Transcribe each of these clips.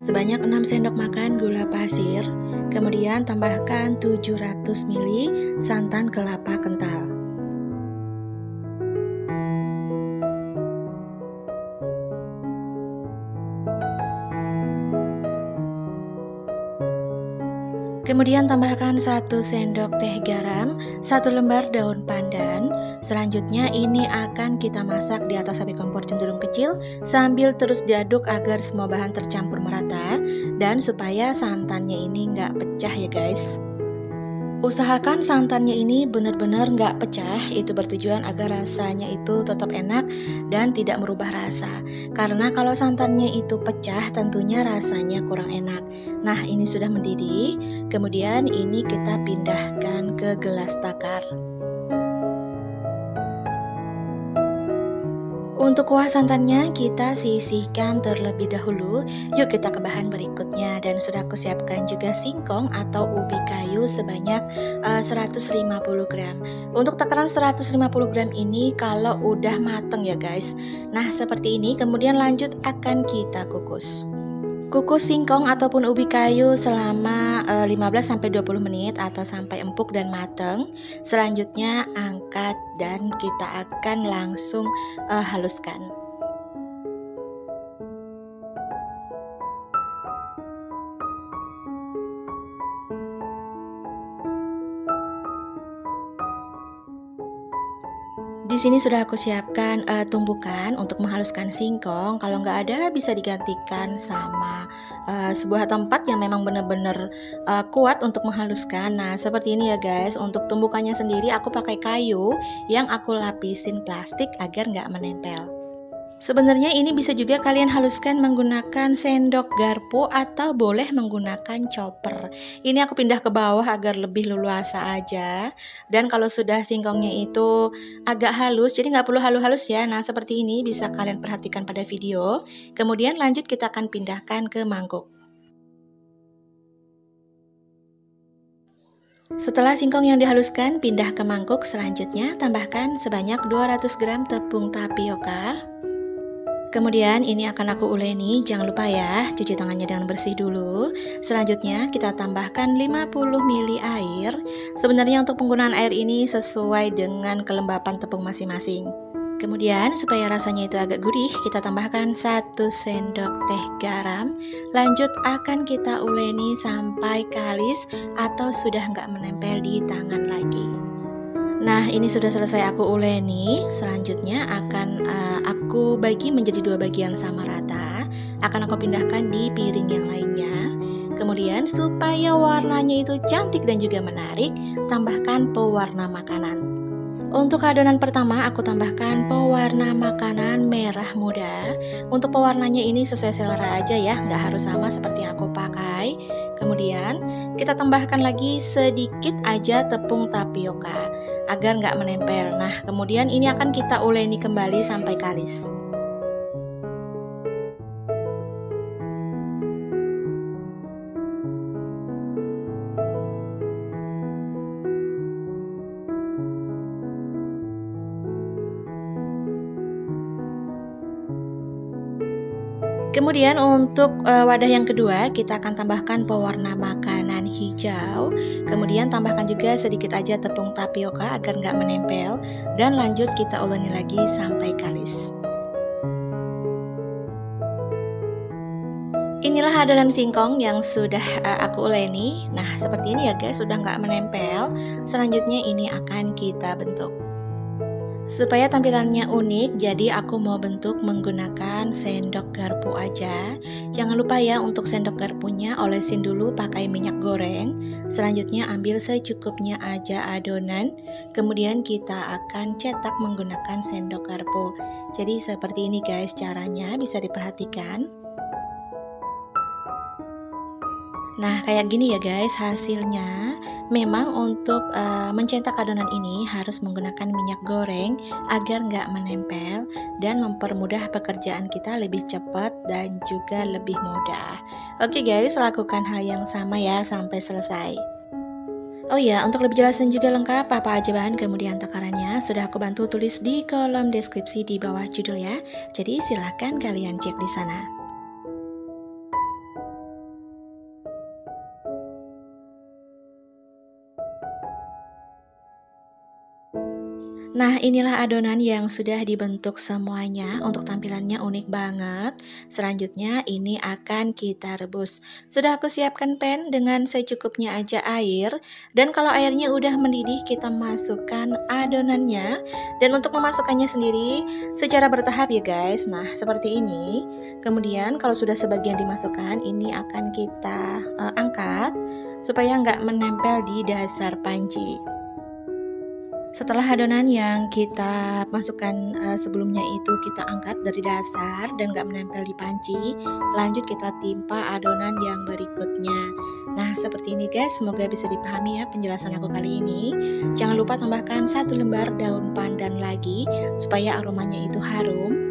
sebanyak 6 sendok makan gula pasir, kemudian tambahkan 700 ml santan kelapa kental. Kemudian tambahkan 1 sendok teh garam, 1 lembar daun pandan. Selanjutnya ini akan kita masak di atas api kompor cenderung kecil sambil terus diaduk agar semua bahan tercampur merata dan supaya santannya ini nggak pecah ya guys. Usahakan santannya ini benar-benar nggak pecah, itu bertujuan agar rasanya itu tetap enak dan tidak merubah rasa. Karena kalau santannya itu pecah tentunya rasanya kurang enak. Nah ini sudah mendidih, kemudian ini kita pindahkan ke gelas takar. Untuk kuah santannya kita sisihkan terlebih dahulu. Yuk kita ke bahan berikutnya, dan sudah aku siapkan juga singkong atau ubi kayu sebanyak 150 gram. Untuk takaran 150 gram ini kalau udah mateng ya guys. Nah seperti ini, kemudian lanjut akan kita kukus. Kukus singkong ataupun ubi kayu selama 15-20 menit atau sampai empuk dan mateng. Selanjutnya angkat dan kita akan langsung haluskan. Di sini sudah aku siapkan tumbukan untuk menghaluskan singkong. Kalau nggak ada bisa digantikan sama sebuah tempat yang memang benar-benar kuat untuk menghaluskan. Nah seperti ini ya guys. Untuk tumbukannya sendiri aku pakai kayu yang aku lapisin plastik agar nggak menempel. Sebenarnya ini bisa juga kalian haluskan menggunakan sendok garpu atau boleh menggunakan chopper. Ini aku pindah ke bawah agar lebih leluasa aja. Dan kalau sudah singkongnya itu agak halus, jadi nggak perlu halus-halus ya. Nah seperti ini bisa kalian perhatikan pada video. Kemudian lanjut kita akan pindahkan ke mangkuk. Setelah singkong yang dihaluskan pindah ke mangkuk, selanjutnya tambahkan sebanyak 200 gram tepung tapioka. Kemudian ini akan aku uleni, jangan lupa ya cuci tangannya dengan bersih dulu. Selanjutnya kita tambahkan 50 ml air. Sebenarnya untuk penggunaan air ini sesuai dengan kelembapan tepung masing-masing. Kemudian supaya rasanya itu agak gurih, kita tambahkan 1 sendok teh garam. Lanjut akan kita uleni sampai kalis atau sudah nggak menempel di tangan lagi. Nah ini sudah selesai aku uleni. Selanjutnya akan aku bagi menjadi 2 bagian sama rata. Akan aku pindahkan di piring yang lainnya. Kemudian supaya warnanya itu cantik dan juga menarik, tambahkan pewarna makanan. Untuk adonan pertama aku tambahkan pewarna makanan merah muda. Untuk pewarnanya ini sesuai selera aja ya, nggak harus sama seperti yang aku pakai. Kemudian kita tambahkan lagi sedikit aja tepung tapioka agar nggak menempel. Nah kemudian ini akan kita uleni kembali sampai kalis. Kemudian untuk wadah yang kedua kita akan tambahkan pewarna makanan hijau. Kemudian tambahkan juga sedikit aja tepung tapioka agar nggak menempel. Dan lanjut kita uleni lagi sampai kalis. Inilah adonan singkong yang sudah aku uleni. Nah seperti ini ya guys, sudah nggak menempel. Selanjutnya ini akan kita bentuk. Supaya tampilannya unik, jadi aku mau bentuk menggunakan sendok garpu aja. Jangan lupa ya untuk sendok garpunya olesin dulu pakai minyak goreng. Selanjutnya ambil secukupnya aja adonan. Kemudian kita akan cetak menggunakan sendok garpu. Jadi seperti ini guys caranya, bisa diperhatikan. Nah kayak gini ya guys hasilnya. Memang untuk mencetak adonan ini harus menggunakan minyak goreng agar nggak menempel dan mempermudah pekerjaan kita lebih cepat dan juga lebih mudah. Oke guys, lakukan hal yang sama ya sampai selesai. Oh ya, untuk lebih jelas dan juga lengkap apa aja bahan kemudian takarannya sudah aku bantu tulis di kolom deskripsi di bawah judul ya. Jadi silahkan kalian cek di sana. Nah, inilah adonan yang sudah dibentuk semuanya. Untuk tampilannya unik banget. Selanjutnya ini akan kita rebus. Sudah aku siapkan pan dengan secukupnya aja air. Dan kalau airnya udah mendidih, kita masukkan adonannya. Dan untuk memasukkannya sendiri secara bertahap ya guys. Nah, seperti ini. Kemudian kalau sudah sebagian dimasukkan, ini akan kita angkat supaya nggak menempel di dasar panci. Setelah adonan yang kita masukkan sebelumnya itu kita angkat dari dasar dan gak menempel di panci, lanjut kita timpa adonan yang berikutnya. Nah, seperti ini guys, semoga bisa dipahami ya penjelasan aku kali ini. Jangan lupa tambahkan 1 lembar daun pandan lagi supaya aromanya itu harum.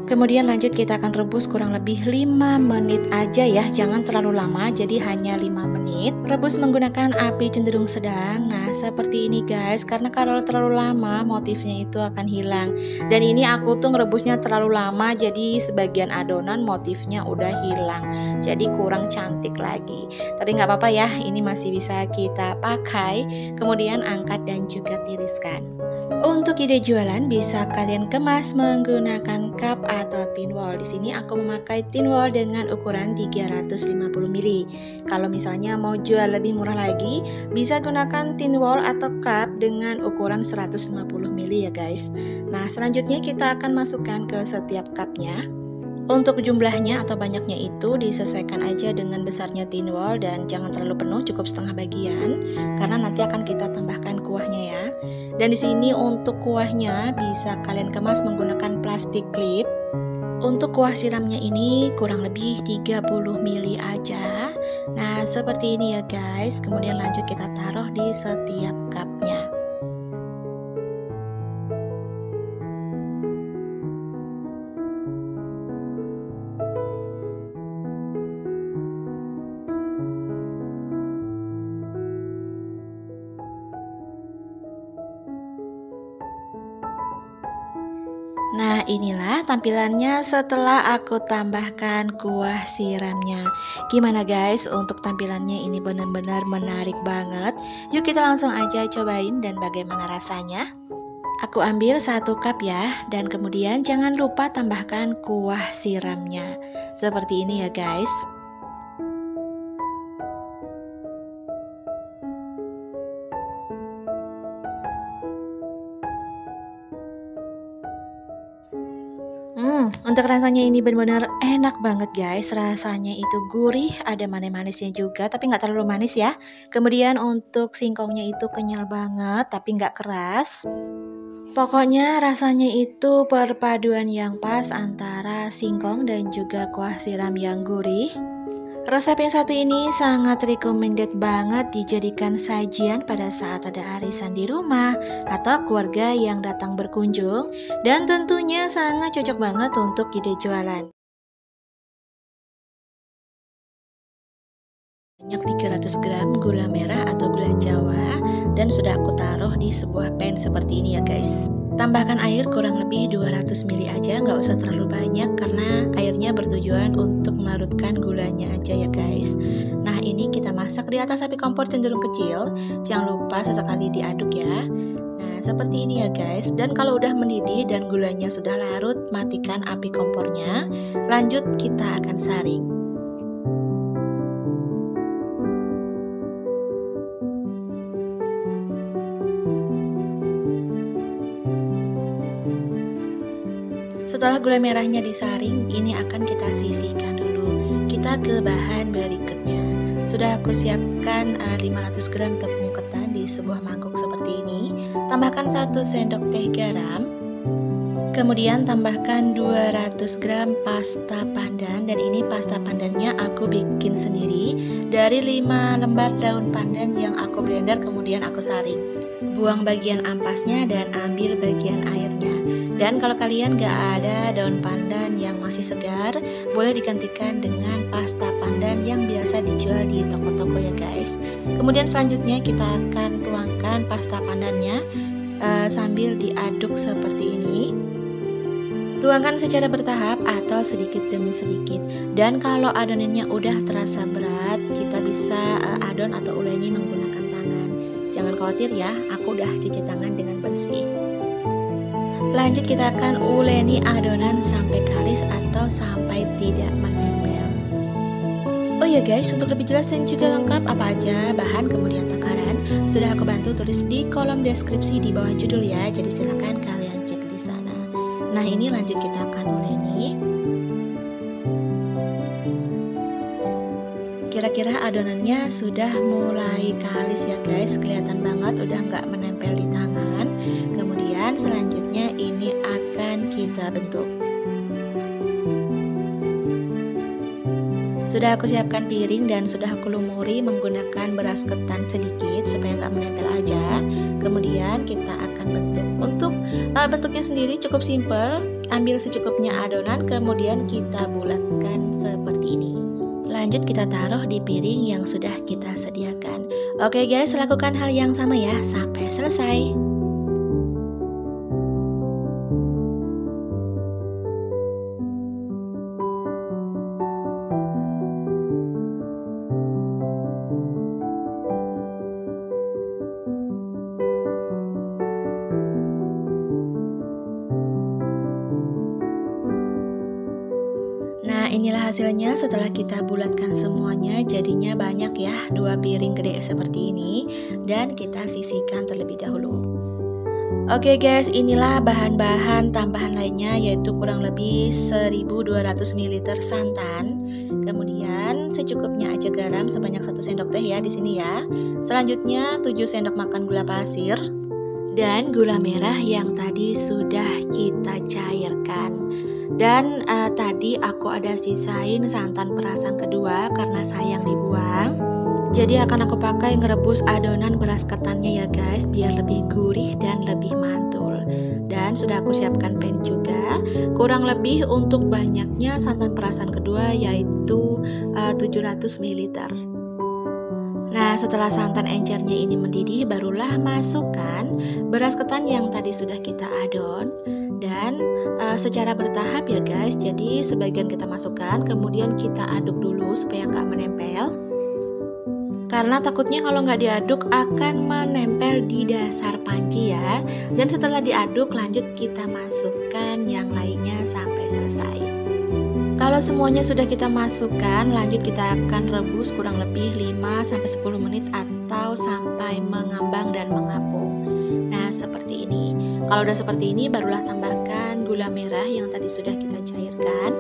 Kemudian lanjut kita akan rebus kurang lebih 5 menit aja ya, jangan terlalu lama, jadi hanya 5 menit. Rebus menggunakan api cenderung sedang. Nah, seperti ini guys, karena kalau terlalu lama motifnya itu akan hilang. Dan ini aku tuh ngerebusnya terlalu lama, jadi sebagian adonan motifnya udah hilang. Jadi kurang cantik lagi. Tapi nggak apa-apa ya, ini masih bisa kita pakai. Kemudian angkat dan juga tiriskan. Untuk ide jualan bisa kalian kemas menggunakan cup atau tin wall. Di sini aku memakai tin wall dengan ukuran 350 ml. Kalau misalnya mau jual lebih murah lagi, bisa gunakan tin wall atau cup dengan ukuran 150 ml ya guys. Nah, selanjutnya kita akan masukkan ke setiap cupnya. Untuk jumlahnya atau banyaknya itu disesuaikan aja dengan besarnya tin wall dan jangan terlalu penuh, cukup setengah bagian karena nanti akan kita tambahkan kuahnya ya. Dan di sini untuk kuahnya bisa kalian kemas menggunakan plastik clip. Untuk kuah siramnya ini kurang lebih 30 ml aja. Nah, seperti ini ya guys. Kemudian lanjut kita taruh di setiap cupnya. Nah, inilah tampilannya setelah aku tambahkan kuah siramnya. Gimana guys, untuk tampilannya ini benar-benar menarik banget. Yuk kita langsung aja cobain dan bagaimana rasanya. Aku ambil 1 cup ya, dan kemudian jangan lupa tambahkan kuah siramnya. Seperti ini ya guys. Untuk rasanya ini benar-benar enak banget guys. Rasanya itu gurih, ada manis-manisnya juga, tapi nggak terlalu manis ya. Kemudian untuk singkongnya itu kenyal banget, tapi nggak keras. Pokoknya rasanya itu perpaduan yang pas antara singkong dan juga kuah siram yang gurih. Resep yang satu ini sangat recommended banget dijadikan sajian pada saat ada arisan di rumah atau keluarga yang datang berkunjung, dan tentunya sangat cocok banget untuk ide jualan. Banyak 300 gram gula merah atau gula jawa dan sudah aku taruh di sebuah pan seperti ini ya guys. Tambahkan air kurang lebih 200 ml aja, nggak usah terlalu banyak karena airnya bertujuan untuk melarutkan gulanya aja ya guys. Nah, ini kita masak di atas api kompor cenderung kecil, jangan lupa sesekali diaduk ya. Nah, seperti ini ya guys. Dan kalau udah mendidih dan gulanya sudah larut, matikan api kompornya. Lanjut kita akan saring. Setelah gula merahnya disaring, ini akan kita sisihkan dulu. Kita ke bahan berikutnya. Sudah aku siapkan 500 gram tepung ketan di sebuah mangkuk seperti ini. Tambahkan 1 sendok teh garam. Kemudian tambahkan 200 gram pasta pandan, dan ini pasta pandannya aku bikin sendiri dari 5 lembar daun pandan yang aku blender kemudian aku saring. Buang bagian ampasnya dan ambil bagian airnya. Dan kalau kalian gak ada daun pandan yang masih segar, boleh digantikan dengan pasta pandan yang biasa dijual di toko-toko ya guys. Kemudian selanjutnya kita akan tuangkan pasta pandannya sambil diaduk seperti ini. Tuangkan secara bertahap atau sedikit demi sedikit. Dan kalau adonannya udah terasa berat, kita bisa adon atau uleni menggunakan tangan. Jangan khawatir ya, aku udah cuci tangan dengan bersih. Lanjut kita akan uleni adonan sampai kalis atau sampai tidak menempel. Oh ya guys, untuk lebih jelas dan juga lengkap apa aja bahan kemudian takaran sudah aku bantu tulis di kolom deskripsi di bawah judul ya. Jadi silahkan kalian cek di sana. Nah ini lanjut kita akan uleni. Kira-kira adonannya sudah mulai kalis ya guys, kelihatan banget udah nggak menempel di tangan. Kemudian selanjutnya ini akan kita bentuk. Sudah aku siapkan piring dan sudah aku lumuri menggunakan beras ketan sedikit supaya nggak menempel aja. Kemudian kita akan bentuk. Untuk bentuknya sendiri cukup simple, ambil secukupnya adonan kemudian kita bulatkan seperti ini. Lanjut kita taruh di piring yang sudah kita sediakan. Oke guys, lakukan hal yang sama ya sampai selesai. Nah inilah hasilnya setelah kita bulatkan semuanya, jadinya banyak ya, 2 piring gede seperti ini. Dan kita sisihkan terlebih dahulu. Oke guys, inilah bahan-bahan tambahan lainnya, yaitu kurang lebih 1200 ml santan. Kemudian secukupnya aja garam sebanyak 1 sendok teh ya di sini ya. Selanjutnya 7 sendok makan gula pasir dan gula merah yang tadi sudah kita cairkan. Dan tadi aku ada sisain santan perasan kedua karena sayang dibuang. Jadi akan aku pakai ngerebus adonan beras ketannya ya guys, biar lebih gurih dan lebih mantul. Dan sudah aku siapkan pan juga, kurang lebih untuk banyaknya santan perasan kedua yaitu 700 ml. Nah setelah santan encernya ini mendidih, barulah masukkan beras ketan yang tadi sudah kita adon. Dan secara bertahap ya guys, jadi sebagian kita masukkan kemudian kita aduk dulu supaya nggak menempel, karena takutnya kalau nggak diaduk akan menempel di dasar panci ya. Dan setelah diaduk lanjut kita masukkan yang lainnya sampai selesai. Kalau semuanya sudah kita masukkan, lanjut kita akan rebus kurang lebih 5-10 menit atau sampai mengambang dan mengapung. Nah seperti ini. Kalau udah seperti ini barulah tambahkan gula merah yang tadi sudah kita cairkan.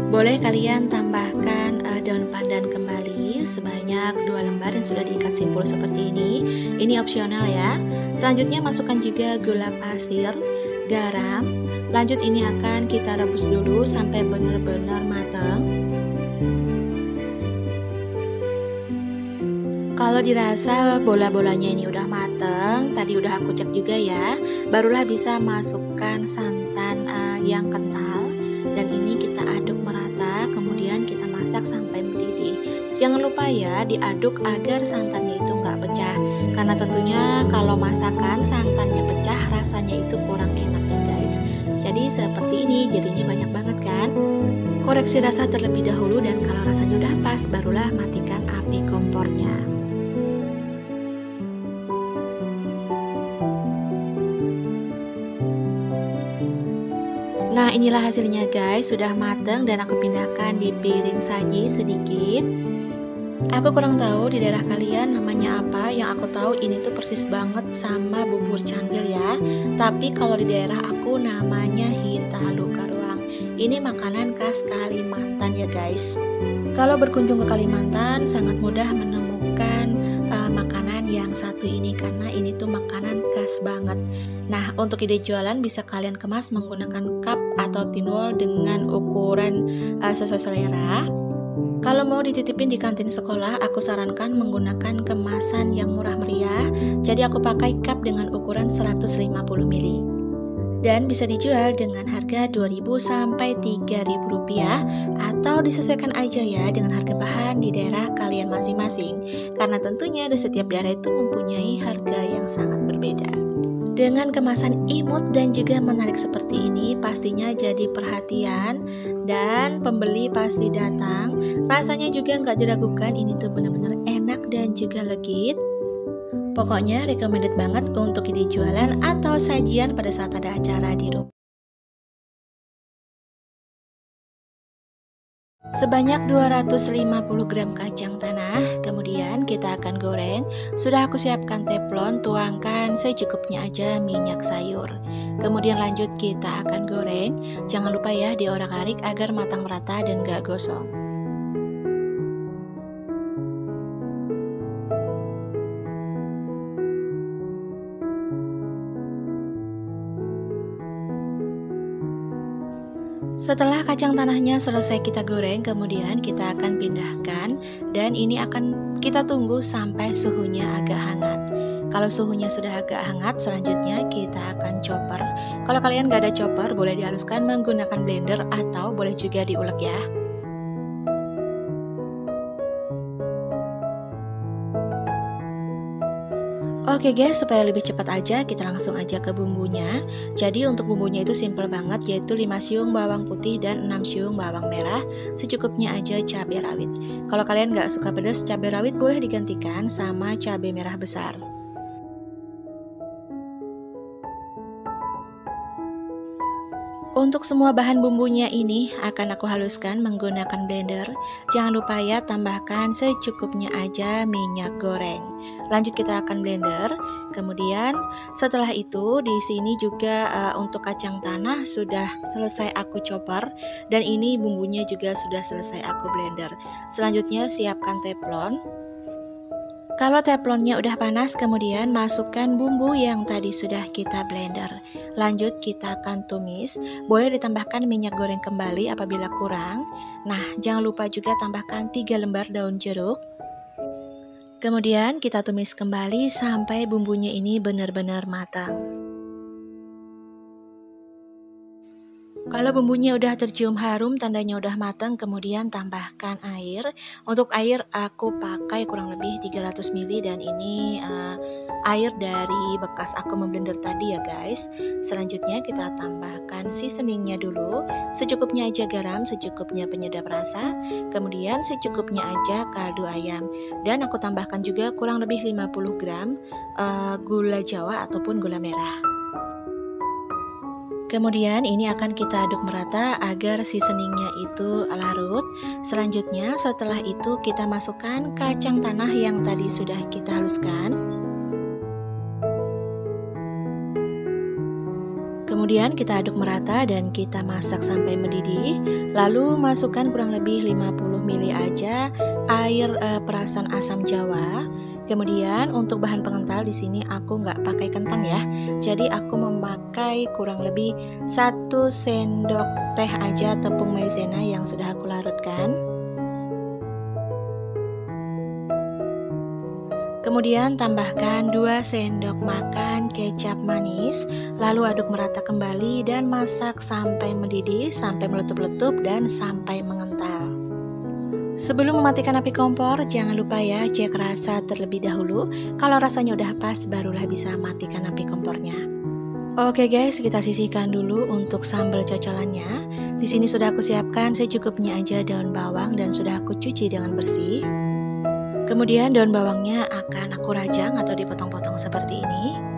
Boleh kalian tambahkan daun pandan kembali sebanyak 2 lembar yang sudah diikat simpul seperti ini. Ini opsional ya. Selanjutnya masukkan juga gula pasir, garam. Lanjut ini akan kita rebus dulu sampai benar-benar matang. Kalau dirasa bola-bolanya ini udah mateng, tadi udah aku cek juga ya, barulah bisa masukkan santan yang kental. Dan ini kita aduk merata, kemudian kita masak sampai mendidih. Jangan lupa ya diaduk agar santannya itu nggak pecah, karena tentunya kalau masakan santannya pecah rasanya itu kurang enak ya guys. Jadi seperti ini, jadinya banyak banget kan. Koreksi rasa terlebih dahulu dan kalau rasanya udah pas barulah matikan api kompornya. Nah inilah hasilnya guys, sudah mateng dan aku pindahkan di piring saji sedikit. Aku kurang tahu di daerah kalian namanya apa, yang aku tahu ini tuh persis banget sama bubur candil ya. Tapi kalau di daerah aku namanya hintalu karuang. Ini makanan khas Kalimantan ya guys. Kalau berkunjung ke Kalimantan sangat mudah menemukan makanan yang satu ini karena ini tuh makanan khas banget. Nah untuk ide jualan bisa kalian kemas menggunakan cup atau tin wall dengan ukuran sesuai selera. Kalau mau dititipin di kantin sekolah, aku sarankan menggunakan kemasan yang murah meriah. Jadi aku pakai cup dengan ukuran 150 ml. Dan bisa dijual dengan harga 2.000 sampai 3.000 rupiah atau disesuaikan aja ya dengan harga bahan di daerah kalian masing-masing. Karena tentunya di setiap daerah itu mempunyai harga yang sangat berbeda. Dengan kemasan imut dan juga menarik seperti ini, pastinya jadi perhatian dan pembeli pasti datang. Rasanya juga nggak diragukan, ini tuh benar-benar enak dan juga legit. Pokoknya recommended banget untuk ide jualan atau sajian pada saat ada acara di rumah. Sebanyak 250 gram kacang tanah, kemudian kita akan goreng. Sudah aku siapkan teflon, tuangkan secukupnya aja minyak sayur. Kemudian lanjut kita akan goreng. Jangan lupa ya diorak-arik agar matang merata dan gak gosong. Setelah kacang tanahnya selesai kita goreng, kemudian kita akan pindahkan dan ini akan kita tunggu sampai suhunya agak hangat. Kalau suhunya sudah agak hangat, selanjutnya kita akan chopper. Kalau kalian gak ada chopper, boleh dihaluskan menggunakan blender atau boleh juga diulek ya. Oke guys, supaya lebih cepat aja kita langsung aja ke bumbunya. Jadi untuk bumbunya itu simple banget, yaitu 5 siung bawang putih dan 6 siung bawang merah. Secukupnya aja cabai rawit. Kalau kalian nggak suka pedas, cabai rawit boleh digantikan sama cabai merah besar. Untuk semua bahan bumbunya ini akan aku haluskan menggunakan blender. Jangan lupa ya tambahkan secukupnya aja minyak goreng. Lanjut kita akan blender. Kemudian setelah itu di sini juga untuk kacang tanah sudah selesai aku chopper dan ini bumbunya juga sudah selesai aku blender. Selanjutnya siapkan teflon. Kalau teflonnya udah panas, kemudian masukkan bumbu yang tadi sudah kita blender. Lanjut kita akan tumis. Boleh ditambahkan minyak goreng kembali apabila kurang. Nah, jangan lupa juga tambahkan 3 lembar daun jeruk. Kemudian kita tumis kembali sampai bumbunya ini benar-benar matang. Kalau bumbunya udah tercium harum, tandanya udah matang, kemudian tambahkan air. Untuk air aku pakai kurang lebih 300 ml dan ini air dari bekas aku memblender tadi ya guys. Selanjutnya kita tambahkan seasoningnya dulu. Secukupnya aja garam, secukupnya penyedap rasa, kemudian secukupnya aja kaldu ayam. Dan aku tambahkan juga kurang lebih 50 gram gula jawa ataupun gula merah. Kemudian ini akan kita aduk merata agar seasoningnya itu larut. Selanjutnya setelah itu kita masukkan kacang tanah yang tadi sudah kita haluskan. Kemudian kita aduk merata dan kita masak sampai mendidih. Lalu masukkan kurang lebih 50 ml aja air perasan asam jawa. Kemudian untuk bahan pengental di sini aku nggak pakai kentang ya. Jadi aku memakai kurang lebih 1 sendok teh aja tepung maizena yang sudah aku larutkan. Kemudian tambahkan 2 sendok makan kecap manis, lalu aduk merata kembali dan masak sampai mendidih, sampai meletup-letup dan sampai mengental. Sebelum mematikan api kompor, jangan lupa ya cek rasa terlebih dahulu. Kalau rasanya udah pas, barulah bisa matikan api kompornya. Oke guys, kita sisihkan dulu untuk sambal cocolannya. Di sini sudah aku siapkan secukupnya aja daun bawang dan sudah aku cuci dengan bersih. Kemudian daun bawangnya akan aku rajang atau dipotong-potong seperti ini.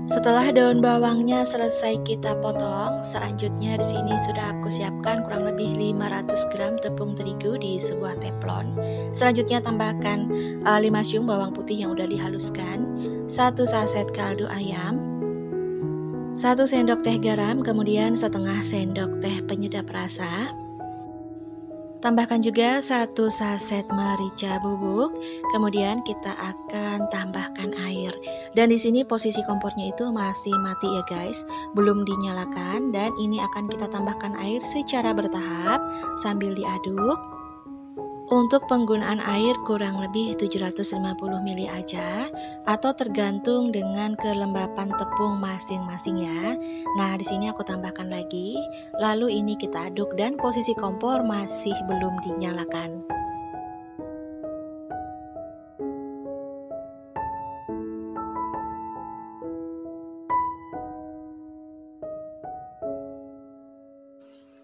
Setelah daun bawangnya selesai kita potong, selanjutnya di sini sudah aku siapkan kurang lebih 500 gram tepung terigu di sebuah teflon. Selanjutnya tambahkan 5 siung bawang putih yang udah dihaluskan, 1 saset kaldu ayam, 1 sendok teh garam, kemudian setengah sendok teh penyedap rasa. Tambahkan juga 1 saset merica bubuk, kemudian kita akan tambahkan air. Dan di sini posisi kompornya itu masih mati ya guys, belum dinyalakan dan ini akan kita tambahkan air secara bertahap sambil diaduk. Untuk penggunaan air kurang lebih 750 ml aja atau tergantung dengan kelembapan tepung masing-masing ya. Nah, di sini aku tambahkan lagi. Lalu ini kita aduk dan posisi kompor masih belum dinyalakan.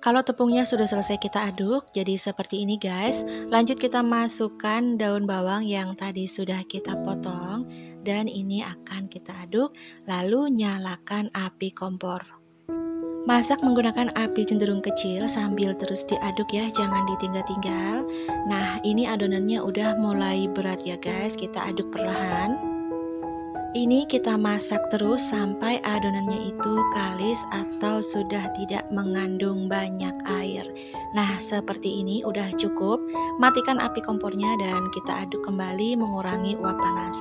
Kalau tepungnya sudah selesai kita aduk, jadi seperti ini guys. Lanjut kita masukkan daun bawang yang tadi sudah kita potong. Dan ini akan kita aduk, lalu nyalakan api kompor. Masak menggunakan api cenderung kecil sambil terus diaduk ya, jangan ditinggal-tinggal. Nah, ini adonannya udah mulai berat ya guys, kita aduk perlahan. Ini kita masak terus sampai adonannya itu kalis atau sudah tidak mengandung banyak air. Nah, seperti ini udah cukup. Matikan api kompornya dan kita aduk kembali mengurangi uap panas.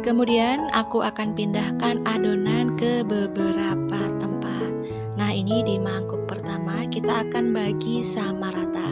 Kemudian aku akan pindahkan adonan ke beberapa tempat. Nah, ini di mangkuk pertama kita akan bagi sama rata.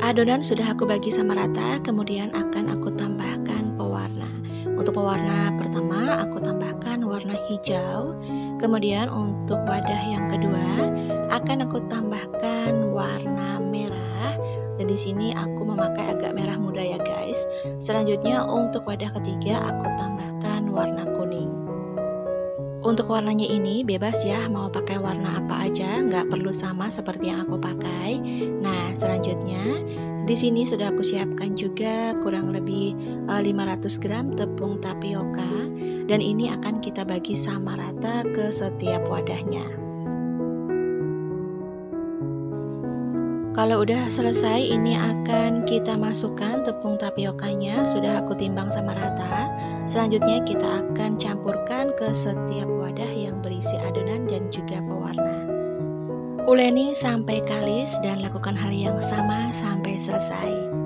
Adonan sudah aku bagi sama rata, kemudian akan aku tambahkan pewarna. Untuk pewarna pertama aku tambahkan warna hijau. Kemudian untuk wadah yang kedua akan aku tambahkan warna merah. Dan di sini aku memakai agak merah muda ya guys. Selanjutnya untuk wadah ketiga aku tambahkan warna kuning. Untuk warnanya ini bebas ya, mau pakai warna apa aja, nggak perlu sama seperti yang aku pakai. Nah, selanjutnya di sini sudah aku siapkan juga kurang lebih 500 gram tepung tapioka dan ini akan kita bagi sama rata ke setiap wadahnya. Kalau udah selesai, ini akan kita masukkan tepung tapiokanya, sudah aku timbang sama rata. Selanjutnya kita akan campurkan ke setiap wadah yang berisi adonan dan juga pewarna. Uleni sampai kalis dan lakukan hal yang sama sampai selesai.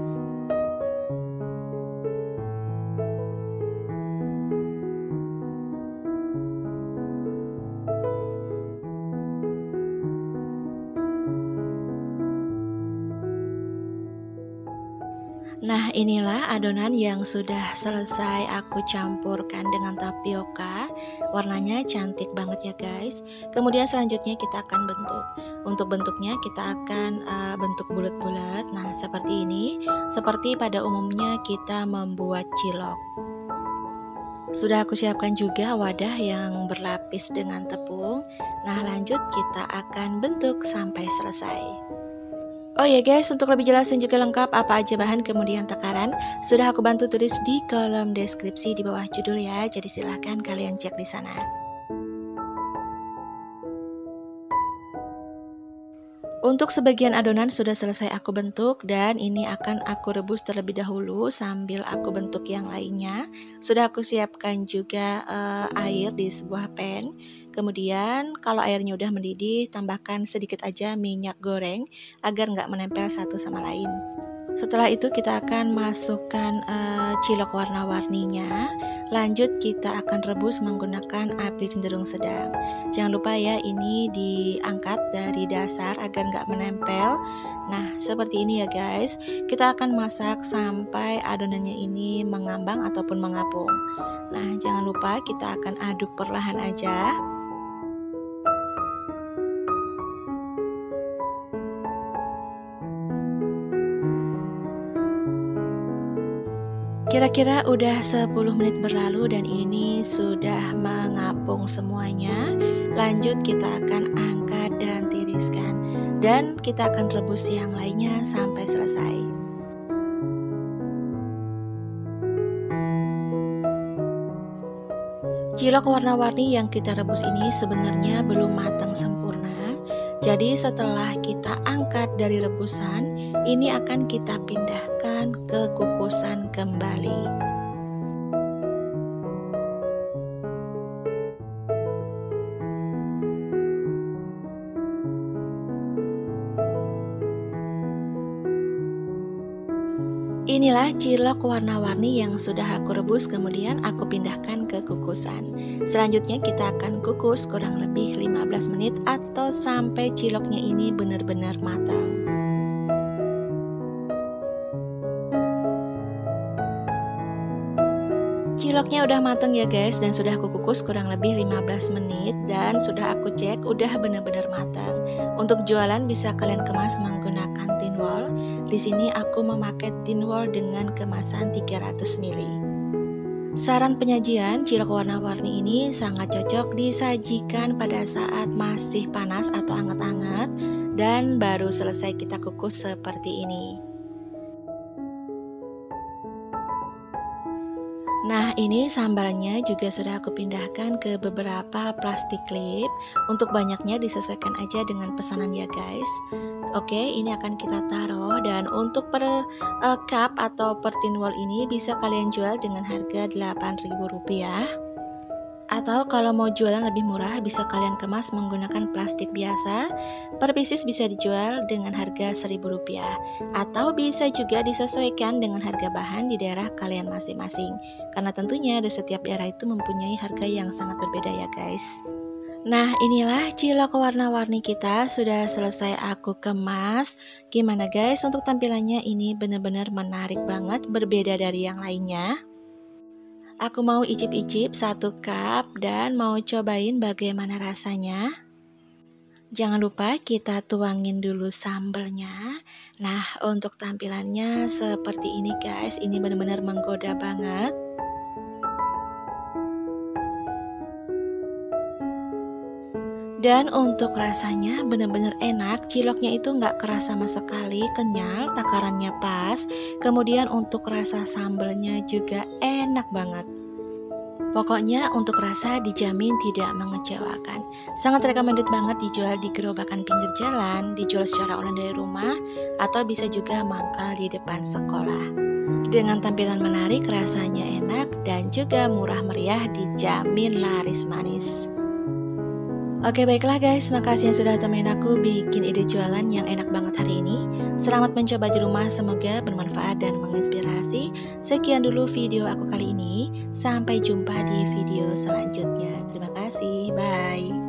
Nah, inilah adonan yang sudah selesai aku campurkan dengan tapioka. Warnanya cantik banget ya guys. Kemudian selanjutnya kita akan bentuk. Untuk bentuknya kita akan bentuk bulat-bulat. Nah, seperti ini. Seperti pada umumnya kita membuat cilok. Sudah aku siapkan juga wadah yang berlapis dengan tepung. Nah, lanjut kita akan bentuk sampai selesai. Oh ya guys, untuk lebih jelas dan juga lengkap apa aja bahan kemudian takaran sudah aku bantu tulis di kolom deskripsi di bawah judul ya. Jadi silahkan kalian cek di sana. Untuk sebagian adonan sudah selesai aku bentuk dan ini akan aku rebus terlebih dahulu sambil aku bentuk yang lainnya. Sudah aku siapkan juga air di sebuah pan. Kemudian kalau airnya udah mendidih, tambahkan sedikit aja minyak goreng agar nggak menempel satu sama lain. Setelah itu kita akan masukkan cilok warna-warninya. Lanjut kita akan rebus menggunakan api cenderung sedang. Jangan lupa ya, ini diangkat dari dasar agar nggak menempel. Nah, seperti ini ya guys. Kita akan masak sampai adonannya ini mengambang ataupun mengapung. Nah, jangan lupa kita akan aduk perlahan aja. Kira-kira udah 10 menit berlalu dan ini sudah mengapung semuanya. Lanjut kita akan angkat dan tiriskan. Dan kita akan rebus yang lainnya sampai selesai. Cilok warna-warni yang kita rebus ini sebenarnya belum matang sempurna. Jadi setelah kita angkat dari rebusan, ini akan kita pindahkan ke kukusan kembali. Inilah cilok warna-warni yang sudah aku rebus, kemudian aku pindahkan ke kukusan. Selanjutnya kita akan kukus kurang lebih 15 menit atau sampai ciloknya ini benar-benar matang. Ciloknya udah matang ya guys, dan sudah aku kukus kurang lebih 15 menit dan sudah aku cek udah benar-benar matang. Untuk jualan bisa kalian kemas menggunakan tin wall. di sini aku memakai tin wall dengan kemasan 300 ml. Saran penyajian, cilok warna-warni ini sangat cocok disajikan pada saat masih panas atau anget-anget dan baru selesai kita kukus seperti ini. Nah, ini sambalnya juga sudah aku pindahkan ke beberapa plastik klip. Untuk banyaknya disesuaikan aja dengan pesanan ya guys. Oke, ini akan kita taruh, dan untuk per cup atau per tin wall ini bisa kalian jual dengan harga Rp8.000. Atau kalau mau jualan lebih murah bisa kalian kemas menggunakan plastik biasa. Per pieces bisa dijual dengan harga Rp1.000. Atau bisa juga disesuaikan dengan harga bahan di daerah kalian masing-masing. Karena tentunya di setiap daerah itu mempunyai harga yang sangat berbeda ya guys. Nah, inilah cilok warna-warni kita sudah selesai aku kemas. Gimana guys untuk tampilannya? Ini benar-benar menarik banget, berbeda dari yang lainnya. Aku mau icip-icip 1 cup dan mau cobain bagaimana rasanya. Jangan lupa kita tuangin dulu sambelnya. Nah, untuk tampilannya seperti ini guys, ini benar-benar menggoda banget. Dan untuk rasanya benar-benar enak, ciloknya itu nggak keras sama sekali, kenyal, takarannya pas. Kemudian untuk rasa sambelnya juga enak banget. Pokoknya untuk rasa dijamin tidak mengecewakan. Sangat recommended banget dijual di gerobakan pinggir jalan, dijual secara online dari rumah, atau bisa juga mangkal di depan sekolah. Dengan tampilan menarik, rasanya enak, dan juga murah meriah, dijamin laris manis. Oke baiklah guys, makasih yang sudah temenin aku bikin ide jualan yang enak banget hari ini. Selamat mencoba di rumah, semoga bermanfaat dan menginspirasi. Sekian dulu video aku kali ini, sampai jumpa di video selanjutnya. Terima kasih, bye.